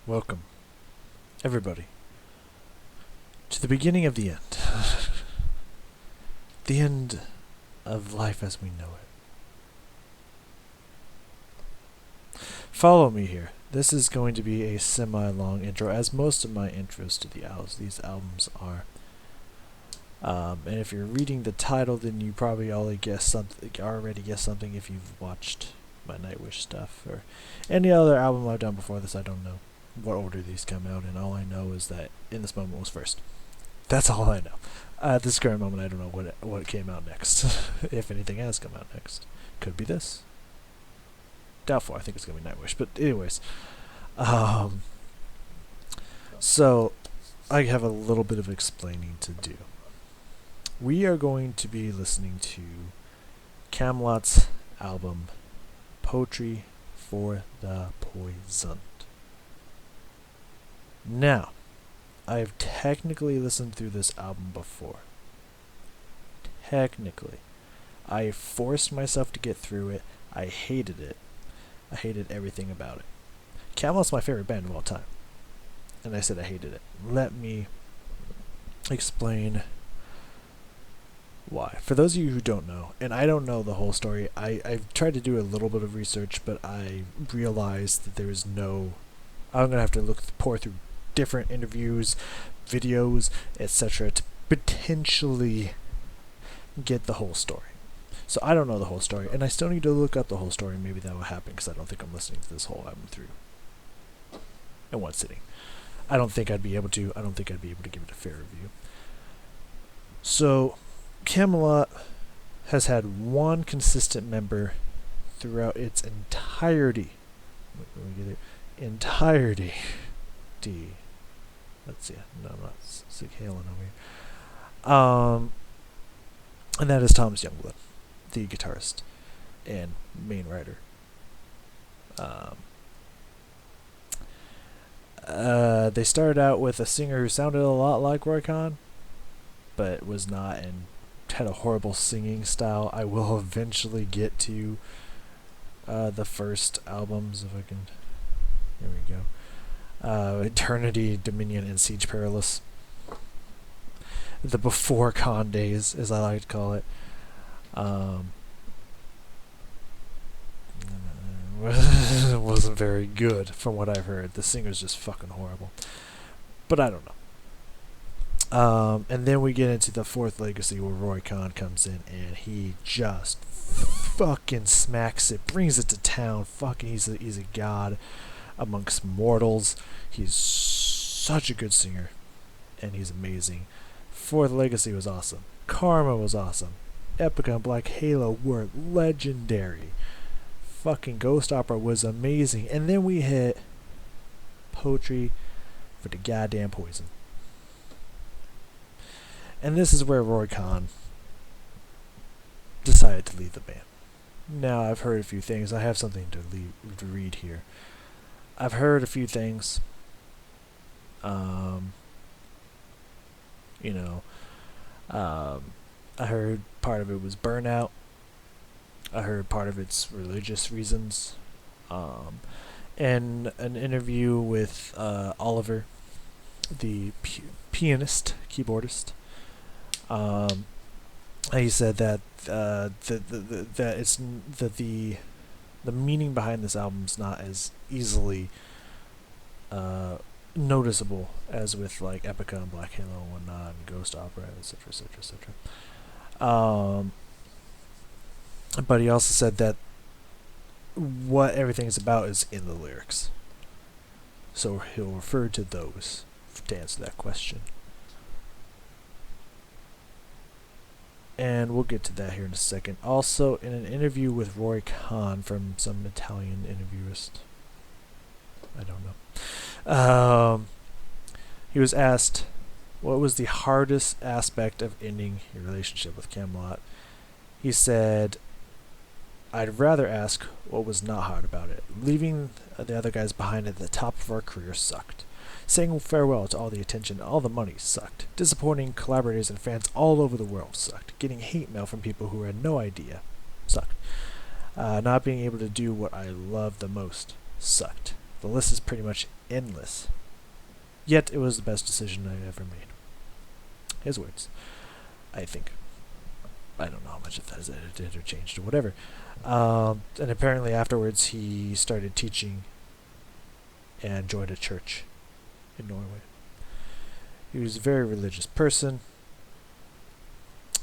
Welcome, everybody, to the beginning of the end. The end of life as we know it. Follow me here. This is going to be a semi-long intro, as most of my intros to these albums are. And if you're reading the title, then you probably already guess something if you've watched my Nightwish stuff or any other album I've done before this. I don't know what order these come out in. All I know is that In This Moment was first. That's all I know. At this current moment, I don't know what came out next. If anything has come out next. Could be this. Doubtful. I think it's going to be Nightwish. But anyways. So, I have a little bit of explaining to do. We are going to be listening to Kamelot's album, Poetry for the Poisoned. Now, I've technically listened through this album before. Technically. I forced myself to get through it. I hated it. I hated everything about it. Kamelot's my favorite band of all time. And I said I hated it. Let me explain why. For those of you who don't know, and I don't know the whole story, I've tried to do a little bit of research, but I realized that there is no... I'm going to have to pour through different interviews, videos, etc. to potentially get the whole story. So I don't know the whole story, and I still need to look up the whole story. Maybe that will happen, because I don't think I'm listening to this whole album through in one sitting. I don't think I'd be able to. I don't think I'd be able to give it a fair review. So, Kamelot has had one consistent member throughout its entirety. Entirety. Let's see. No, I'm not sick hailing over here. And that is Thomas Youngblood, the guitarist and main writer. They started out with a singer who sounded a lot like Roy Khan, but was not, and had a horrible singing style. I will eventually get to the first albums, if I can. Here we go. Eternity, Dominion, and Siege Perilous. The before Khan days, as I like to call it. It wasn't very good from what I've heard. The singer's just fucking horrible. But I don't know. And then we get into the fourth legacy where Roy Khan comes in and he just fucking smacks it, brings it to town. Fucking, he's a god amongst mortals. He's such a good singer, and he's amazing. Fourth Legacy was awesome. Karma was awesome. Epica and Black Halo were legendary. Fucking Ghost Opera was amazing. And then we hit Poetry for the Goddamn Poison. And this is where Roy Khan decided to leave the band. Now, I've heard a few things. I have something to read here. I've heard a few things. I heard part of it was burnout. I heard part of it's religious reasons. And an interview with Oliver, the pianist, keyboardist. He said that the meaning behind this album is not as easily noticeable as with like Epica and Black Halo and whatnot, and Ghost Opera, etc., etc., etc. But he also said that what everything is about is in the lyrics. So he'll refer to those to answer that question. And we'll get to that here in a second. Also, in an interview with Roy Khan from some Italian interviewist, I don't know, he was asked what was the hardest aspect of ending your relationship with Kamelot. He said, I'd rather ask what was not hard about it. Leaving the other guys behind at the top of our career sucked. Saying farewell to all the attention, all the money sucked. Disappointing collaborators and fans all over the world sucked. Getting hate mail from people who had no idea sucked. Not being able to do what I love the most sucked. The list is pretty much endless. Yet it was the best decision I ever made. His words, I think. I don't know how much of that is edited or changed or whatever. And apparently afterwards he started teaching and joined a church in Norway. He was a very religious person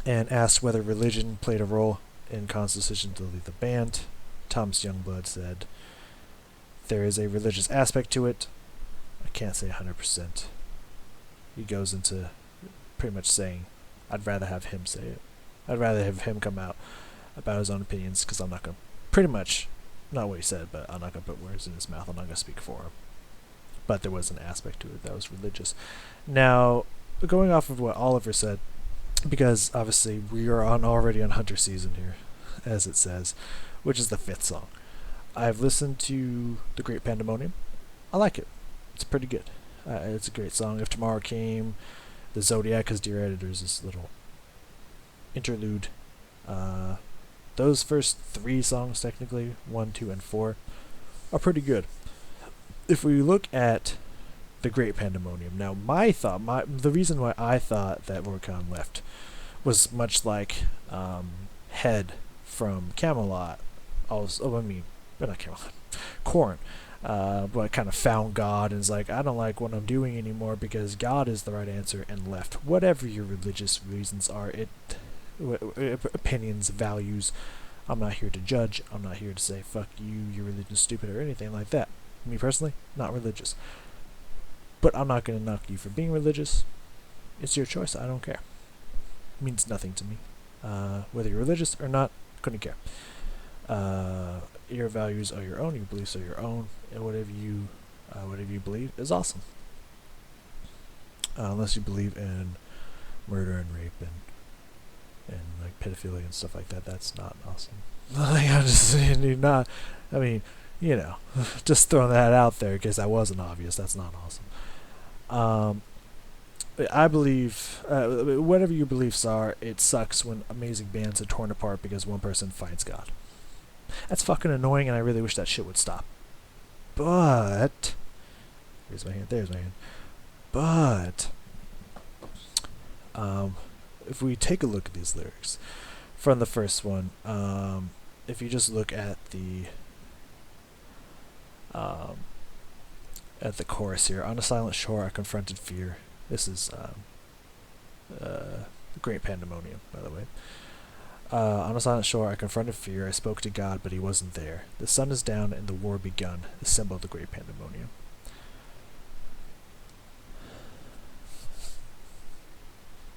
and asked whether religion played a role in Khan's decision to leave the band. Thomas Youngblood said, "There is a religious aspect to it. I can't say 100%. He goes into pretty much saying, I'd rather have him say it. I'd rather have him come out about his own opinions, because I'm not going to, pretty much, not what he said, but I'm not going to put words in his mouth. I'm not going to speak for him. But there was an aspect to it that was religious. Now, going off of what Oliver said, because obviously we are already on Hunter season here, as it says, which is the 5th song. I've listened to The Great Pandemonium. I like it. It's pretty good. It's a great song. If Tomorrow Came, The Zodiac, because Dear Editors, this little interlude. Those first 3 songs, technically, 1, 2, and 4, are pretty good. If we look at The Great Pandemonium, now the reason why I thought that Rorkan left was much like Head from Kamelot. Not Kamelot, Korn. But kind of found God and is like, I don't like what I'm doing anymore because God is the right answer, and left. Whatever your religious reasons are, opinions, values, I'm not here to judge. I'm not here to say, fuck you, your religion's stupid, or anything like that. Me personally, not religious. But I'm not going to knock you for being religious. It's your choice. I don't care. It means nothing to me. Whether you're religious or not, couldn't care. Your values are your own. Your beliefs are your own. And whatever you believe is awesome. Unless you believe in murder and rape and like pedophilia and stuff like that, that's not awesome. Just throwing that out there because that wasn't obvious. That's not awesome. I believe, whatever your beliefs are, it sucks when amazing bands are torn apart because one person finds God. That's fucking annoying, and I really wish that shit would stop. But there's my hand. But if we take a look at these lyrics from the first one, if you just look at the chorus here, on a silent shore I confronted fear. This is the Great Pandemonium, by the way. On a silent shore I confronted fear. I spoke to God, but he wasn't there. The sun is down and the war begun, the symbol of the Great Pandemonium.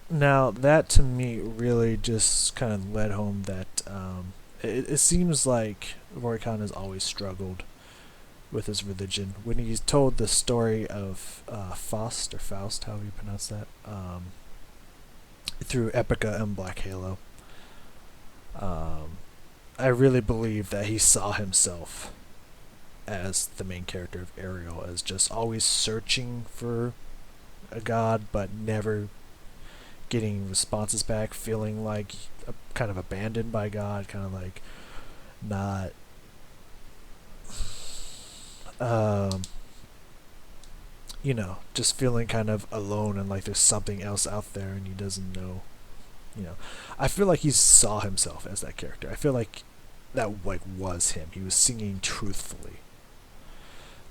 Now, that to me really just kind of led home that it seems like Rorkan has always struggled with his religion. When he's told the story of Faust, however you pronounce that, through Epica and Black Halo, I really believe that he saw himself as the main character of Ariel, as just always searching for a god, but never getting responses back, feeling like kind of abandoned by God, kind of like not just feeling kind of alone and like there's something else out there and he doesn't know. I feel like he saw himself as that character. I feel like that was him. He was singing truthfully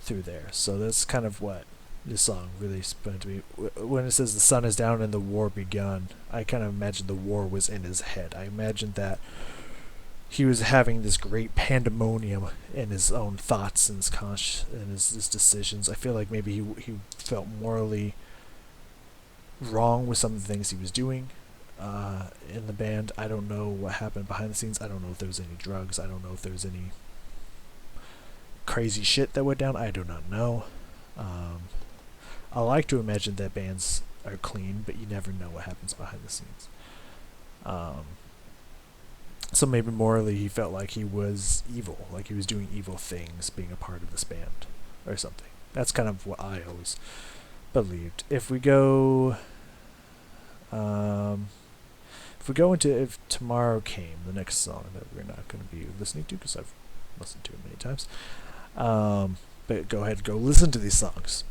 through there. So that's kind of what this song really explained to me. When it says the sun is down and the war begun, I kind of imagine the war was in his head. I imagined that he was having this great pandemonium in his own thoughts and his decisions. I feel like maybe he felt morally wrong with some of the things he was doing in the band. I don't know what happened behind the scenes. I don't know if there was any drugs. I don't know if there was any crazy shit that went down. I do not know. I like to imagine that bands are clean, but you never know what happens behind the scenes. So maybe morally he felt like he was evil, like he was doing evil things being a part of this band or something. That's kind of what I always believed. If we go into If Tomorrow Came, the next song that we're not going to be listening to because I've listened to it many times, But go ahead, go listen to these songs.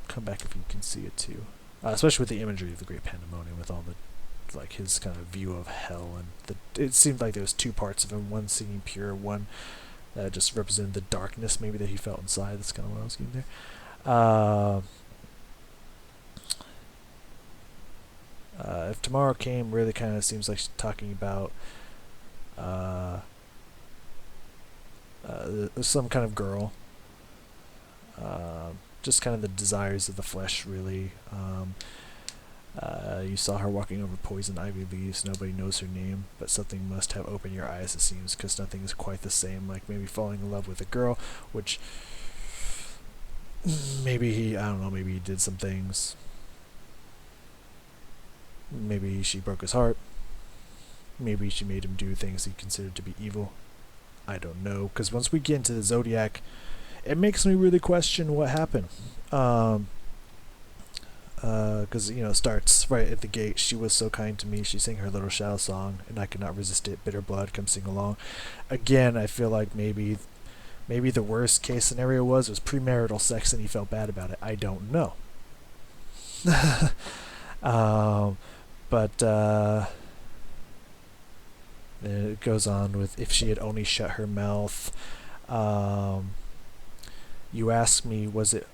Come back if you can see it too. Especially with the imagery of the Great Pandemonium, with all the like his kind of view of hell, and it seemed like there was two parts of him: one singing pure, one that just represented the darkness maybe that he felt inside. That's kind of what I was getting there. If Tomorrow Came really kind of seems like she's talking about some kind of girl, just kind of the desires of the flesh, really. You saw her walking over poison ivy leaves. Nobody knows her name, but something must have opened your eyes, it seems, because nothing is quite the same. Like maybe falling in love with a girl, which maybe I don't know, maybe he did some things. Maybe she broke his heart. Maybe she made him do things he considered to be evil. I don't know, because once we get into the Zodiac, it makes me really question what happened. Because it starts right at the gate. She was so kind to me. She sang her little shadow song, and I could not resist it. Bitter blood, come sing along. Again, I feel like maybe the worst case scenario was premarital sex, and he felt bad about it. I don't know. But then it goes on with, if she had only shut her mouth. You ask me, was it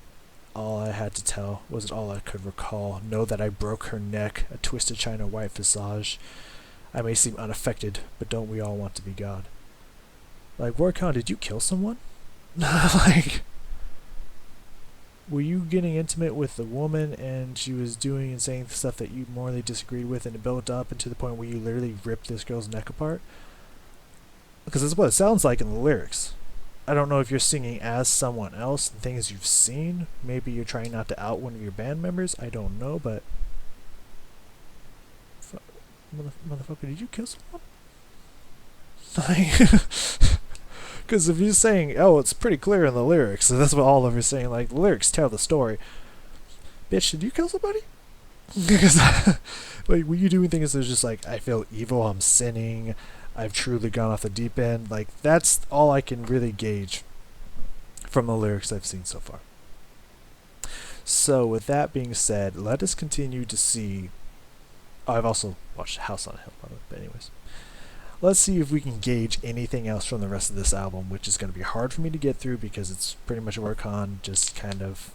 all I had to tell? Was it all I could recall? Know that I broke her neck, a twisted china white visage. I may seem unaffected, but don't we all want to be God? Like, Warcon, did you kill someone? Like, were you getting intimate with the woman and she was doing and saying stuff that you morally disagreed with, and it built up into the point where you literally ripped this girl's neck apart? Because that's what it sounds like in the lyrics. I don't know if you're singing as someone else and things you've seen. Maybe you're trying not to out one of your band members. I don't know, but motherfucker, did you kill someone? Because if you're saying, oh, it's pretty clear in the lyrics, and that's what all of you are saying, like, the lyrics tell the story. Bitch, did you kill somebody? Because, like, were you doing things that was just like, I feel evil, I'm sinning, I've truly gone off the deep end? Like, that's all I can really gauge from the lyrics I've seen so far. So, with that being said, let us continue to see... Oh, I've also watched House on a Hill, by the way, but anyways. Let's see if we can gauge anything else from the rest of this album, which is going to be hard for me to get through because it's pretty much Warcon just kind of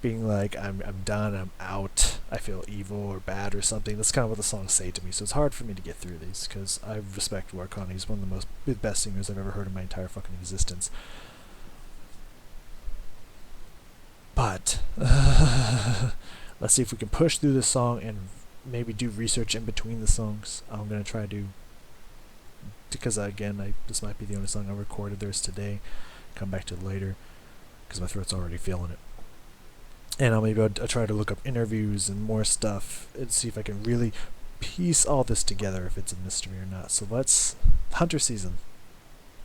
being like, I'm done, I'm out, I feel evil or bad or something. That's kind of what the songs say to me, so it's hard for me to get through these because I respect Warcon. He's one of the best singers I've ever heard in my entire fucking existence. But let's see if we can push through this song and maybe do research in between the songs. I'm going to try to, because again, this might be the only song I recorded theirs today. Come back to it later because my throat's already feeling it. And I'll try to look up interviews and more stuff and see if I can really piece all this together, if it's a mystery or not. So let's... Hunter Season.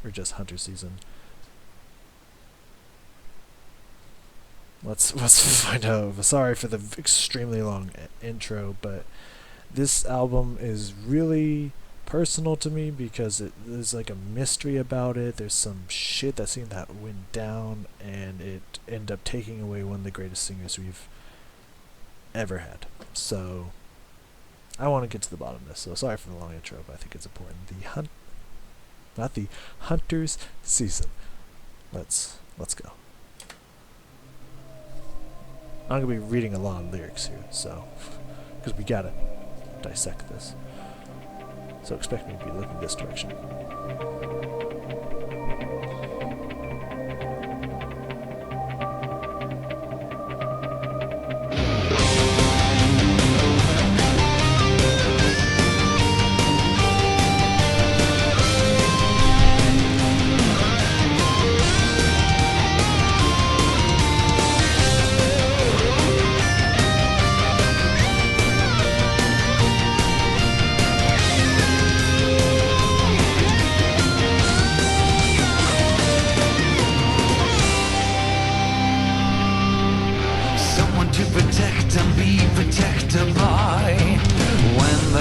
Or just Hunter Season. Let's find out. Sorry for the extremely long intro, but this album is really personal to me because there's like a mystery about it. There's some shit that seemed that went down, and it ended up taking away one of the greatest singers we've ever had. So I want to get to the bottom of this. So sorry for the long intro, but I think it's important. Not the Hunter's Season. Let's go. I'm gonna be reading a lot of lyrics here, so because we gotta dissect this. So expect me to be looking this direction.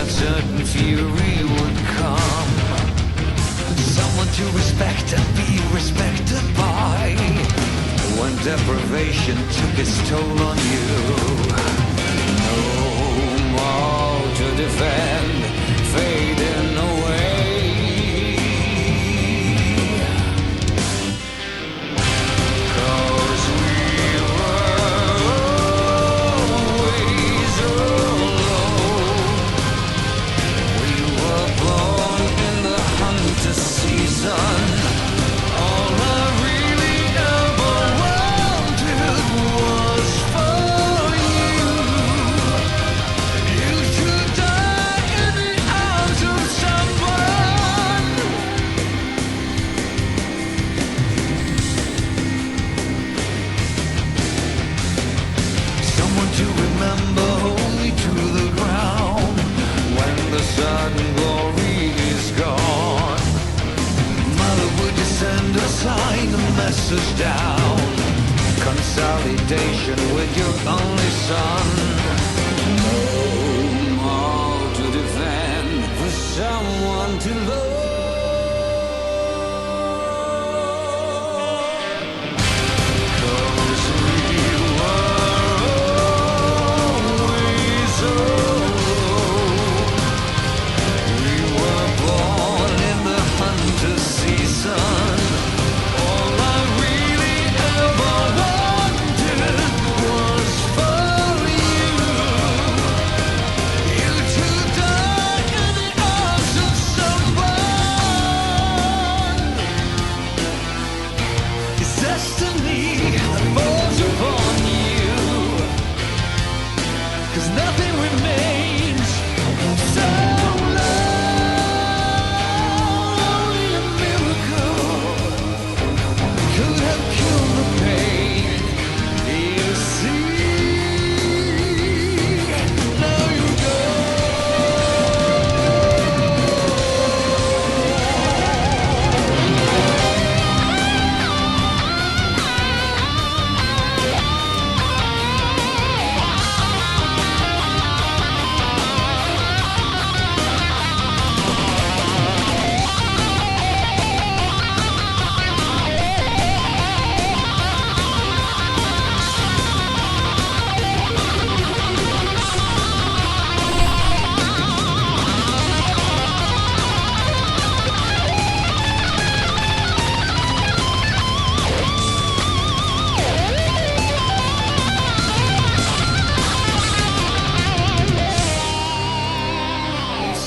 Certain fury would come. Someone to respect and be respected by. when deprivation took its toll on you. No more to defend, fading away. Cause we were always alone. We were born in the hunter season. All I really ever wanted was for you. You to die in the arms of someone. Someone to remember, hold me to the ground when the sudden glory is gone. Mother, would you send a sign, a message down? Consolidation with your only son. No more to defend, for someone to love. Cause we were always alone. We were born in the hunter season. All I really ever wanted was for you. You to die in the arms of someone. It's destiny that falls upon you. 'Cause nothing remains so long. Only a miracle could have killed the pain. You see, now you go.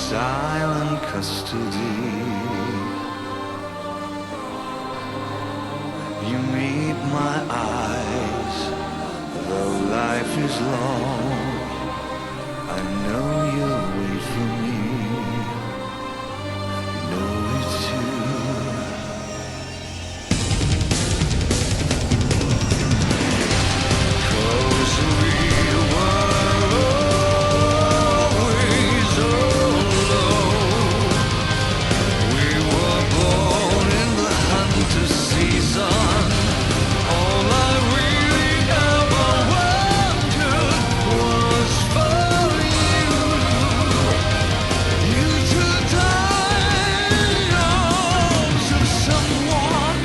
Silent custody. You meet my eyes, though life is long. I know you'll wait for me. Know it too. Cause we were always alone. We were born in the hunter season. All I really ever wanted was for you. You to die in the arms of someone.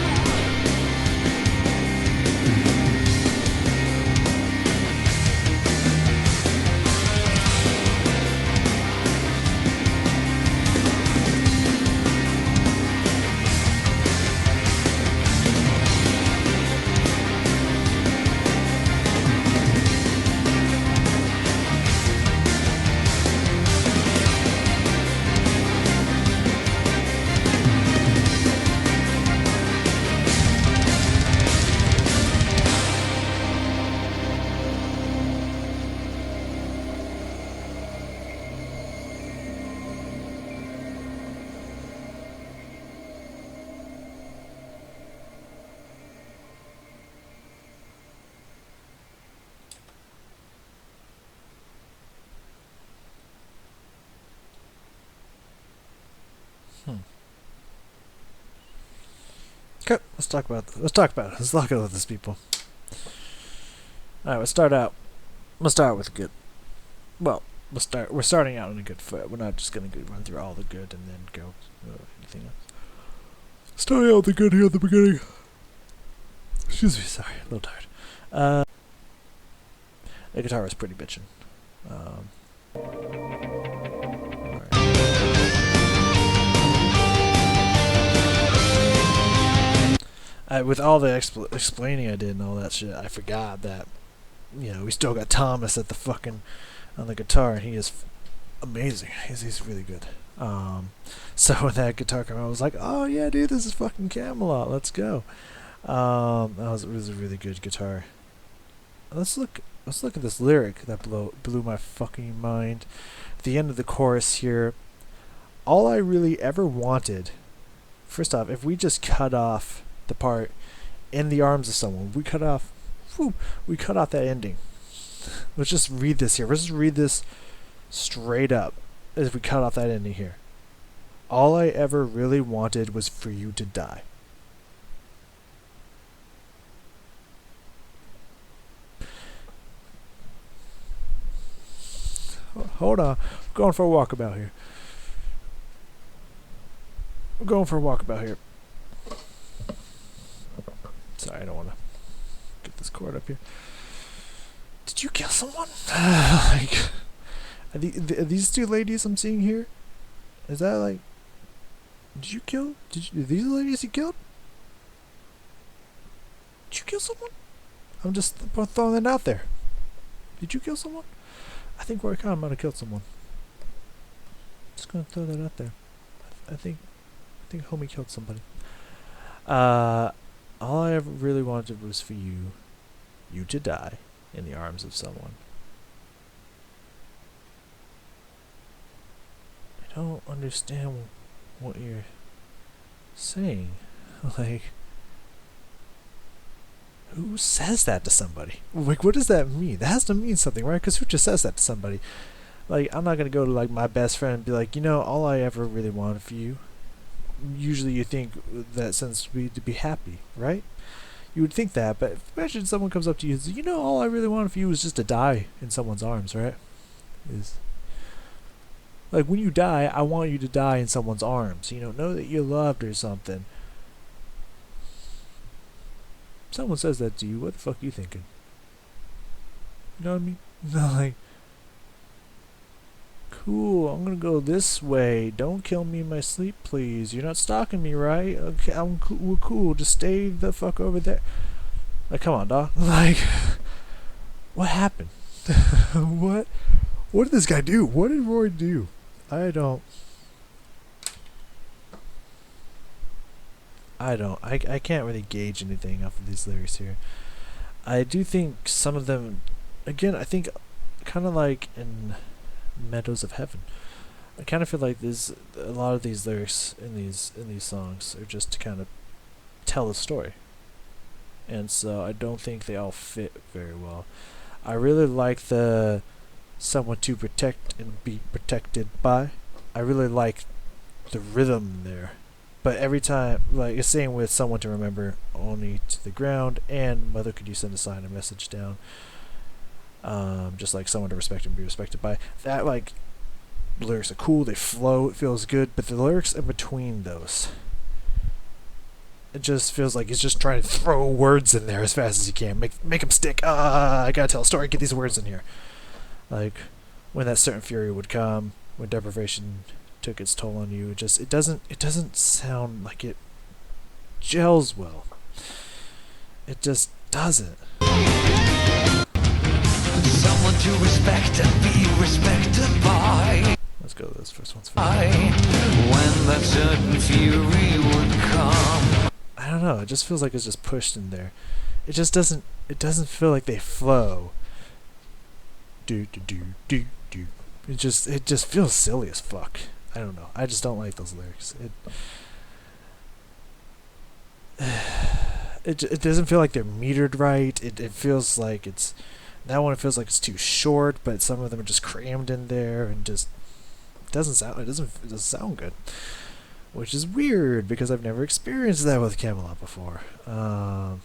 Okay, let's talk about it. Let's talk about this, people. All right, we'll start out. We'll start with good. Well, We're starting out on a good foot. We're not just gonna run through all the good and then go anything else. Starting out with the good here at the beginning. Excuse me, sorry, a little tired. Uh, the guitar was pretty bitchin'. With all the explaining I did and all that shit, I forgot that, we still got Thomas at the fucking on the guitar, and he is amazing. He's really good. So when that guitar came out, I was like, oh yeah, dude, this is fucking Kamelot. Let's go. It was a really good guitar. Let's look at this lyric that blew my fucking mind. At the end of the chorus here, all I really ever wanted. First off, if we just cut off the part in the arms of someone, we cut off that ending. Let's just read this here. Let's just read this straight up. As we cut off that ending here. All I ever really wanted was for you to die. Hold on. I'm going for a walkabout here. Sorry, I don't want to get this cord up here. Did you kill someone? Like, are these two ladies I'm seeing here? Is that like? Are these the ladies you killed? Did you kill someone? I'm just throwing that out there. Did you kill someone? I think Roy Khan might have killed someone. Just gonna throw that out there. I think homie killed somebody. All I ever really wanted was for you to die in the arms of someone. I don't understand what you're saying. Like, who says that to somebody? Like, what does that mean? That has to mean something, right? Because who just says that to somebody? Like, I'm not gonna go to like my best friend and be like, all I ever really wanted for you. Usually, you think that sense would be to be happy, right? You would think that, but imagine someone comes up to you and says, all I really wanted for you was just to die in someone's arms, right? Is like, when you die, I want you to die in someone's arms. Know that you're loved or something. Someone says that to you, what the fuck are you thinking? You know what I mean? No, like, cool, I'm gonna go this way. Don't kill me in my sleep, please. You're not stalking me, right? Okay, we're cool. Just stay the fuck over there. Like, come on, dog. Like, what happened? What did this guy do? What did Roy do? I can't really gauge anything off of these lyrics here. I do think some of them, again, I think kind of like in Meadows of Heaven, I kind of feel like there's a lot of these lyrics in these songs are just to kind of tell a story, and so I don't think they all fit very well. I really like the someone to protect and be protected by. I really like the rhythm there. But every time, like, it's same with someone to remember only to the ground, and mother, could you send a sign or message down? Just like someone to respect and be respected by. That, like, the lyrics are cool, they flow, it feels good, but the lyrics in between those, it just feels like he's just trying to throw words in there as fast as he can. Make them stick. I gotta tell a story, get these words in here. Like, when that certain fury would come, when deprivation took its toll on you, it doesn't sound like it gels well. It just doesn't. Someone to respect and be respected by. Let's go to this first one's When that certain fury would come. I don't know, it just feels like it's just pushed in there. It doesn't feel like they flow. Do do do do do. It just feels silly as fuck. I don't know. I just don't like those lyrics. It doesn't feel like they're metered right. It feels like it's that one. It feels like it's too short, but some of them are just crammed in there and just it doesn't sound good, which is weird because I've never experienced that with Kamelot before. I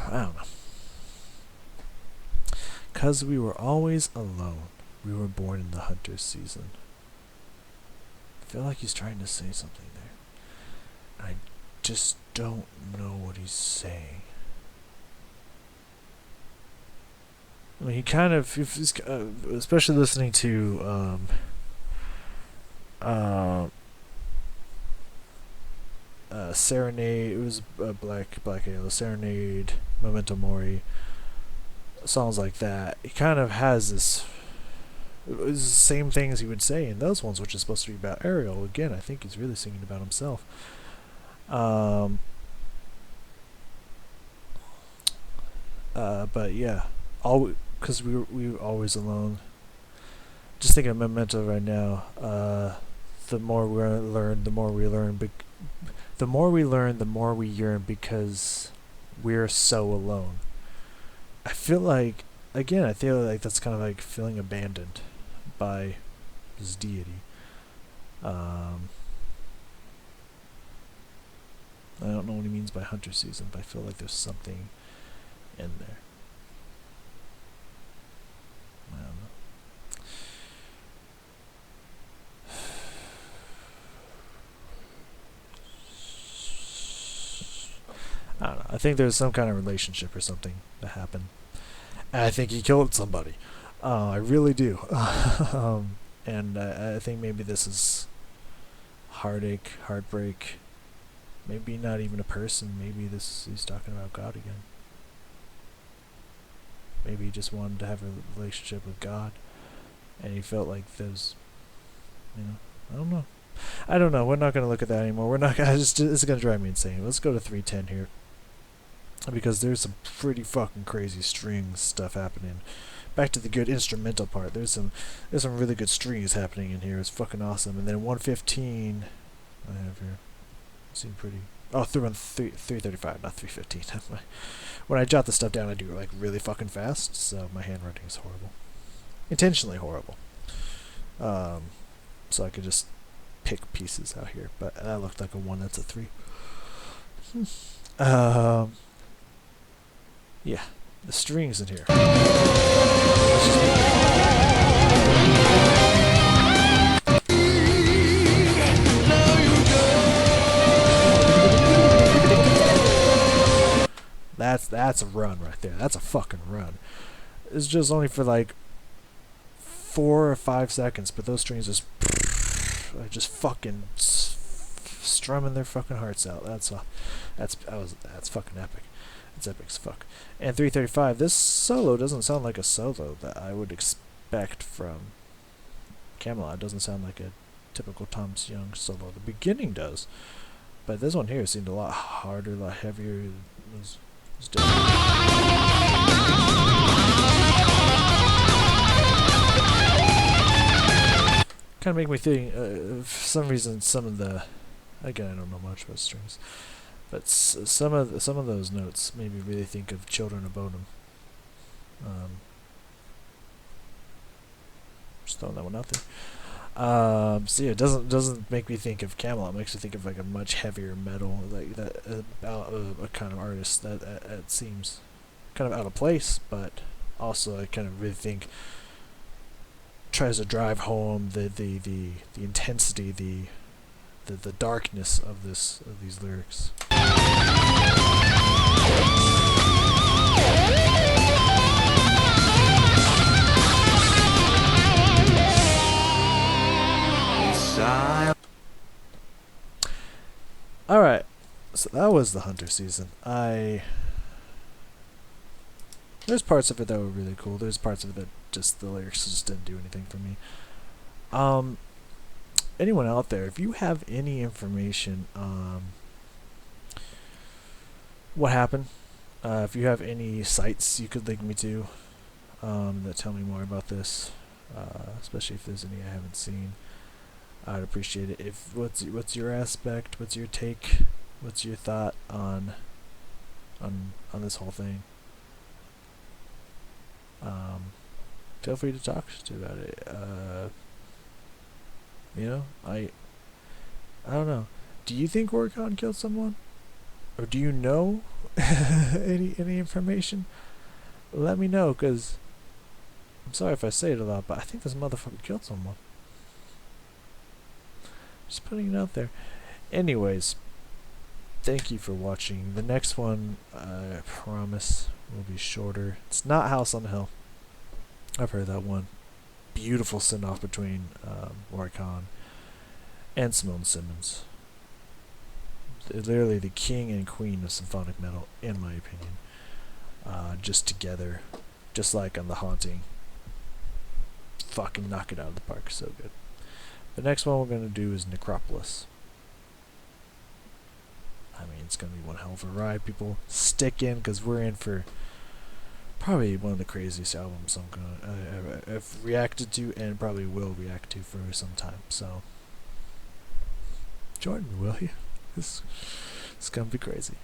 don't know. 'Cause we were always alone. We were born in the hunter's season. I feel like he's trying to say something there. I just don't know what he's saying. I mean, he kind of, if he's, especially listening to Serenade. It was Black Halo, Serenade, Memento Mori, songs like that. He kind of has this. It was the same things he would say in those ones, which is supposed to be about Ariel. Again, I think he's really singing about himself. But yeah, all because we were always alone. Just thinking of Memento right now. The more we learn, the more we learn. The more we learn, the more we yearn because we're so alone. I feel like, again, I feel like that's kind of like feeling abandoned by this deity. I don't know what he means by hunter season, but I feel like there's something in there. I don't know. I don't know. I think there's some kind of relationship or something that happened. And I think he killed somebody. I really do. And I think maybe this is heartache, heartbreak. Maybe not even a person. Maybe he's talking about God again. Maybe he just wanted to have a relationship with God. And he felt like there's, I don't know. I don't know. We're not going to look at that anymore. We're not going to, it's going to drive me insane. Let's go to 310 here. Because there's some pretty fucking crazy string stuff happening. Back to the good instrumental part. There's some really good strings happening in here. It's fucking awesome. And then 115 I have here. Seem pretty. Oh, through on 335, not 315. When I jot the stuff down, I do it like really fucking fast. So my handwriting is horrible, intentionally horrible. So I could just pick pieces out here, but that looked like a 1. That's a 3. Yeah, the strings in here. That's a run right there. That's a fucking run. It's just only for like 4 or 5 seconds, but those strings just fucking strumming their fucking hearts out. That's fucking epic. It's epic as fuck. And 335, this solo doesn't sound like a solo that I would expect from Kamelot. It doesn't sound like a typical Tom Young solo. The beginning does, but this one here seemed a lot harder, a lot heavier. It was different. Kind of make me think, for some reason, some of the, again, I don't know much about strings, but some of those notes made me really think of Children of Bodom. Just throwing that one out there. So yeah, it doesn't make me think of Kamelot. It makes me think of like a much heavier metal, like that about a kind of artist that seems kind of out of place, but also I kind of really think tries to drive home the intensity, the darkness of these lyrics. Alright, so that was the Hunter season. There's parts of it that were really cool. There's parts of it that just the lyrics just didn't do anything for me. Anyone out there, if you have any information what happened, if you have any sites you could link me to that tell me more about this, especially if there's any I haven't seen, I'd appreciate it. What's your aspect? What's your take? What's your thought on this whole thing? Feel free to talk to about it. I don't know. Do you think Oricon killed someone, or do you know any information? Let me know, cause I'm sorry if I say it a lot, but I think this motherfucker killed someone. Just putting it out there. Anyways, thank you for watching. The next one, I promise, will be shorter. It's not House on the Hill. I've heard that one. Beautiful send-off between Roy Khan and Simone Simmons. They're literally the king and queen of symphonic metal, in my opinion. Just together, just like on The Haunting. Fucking knock it out of the park. So good. The next one we're going to do is Necropolis. I mean, it's going to be one hell of a ride. People, stick in, because we're in for probably one of the craziest albums I've reacted to and probably will react to for some time. So, join me, will you? It's going to be crazy.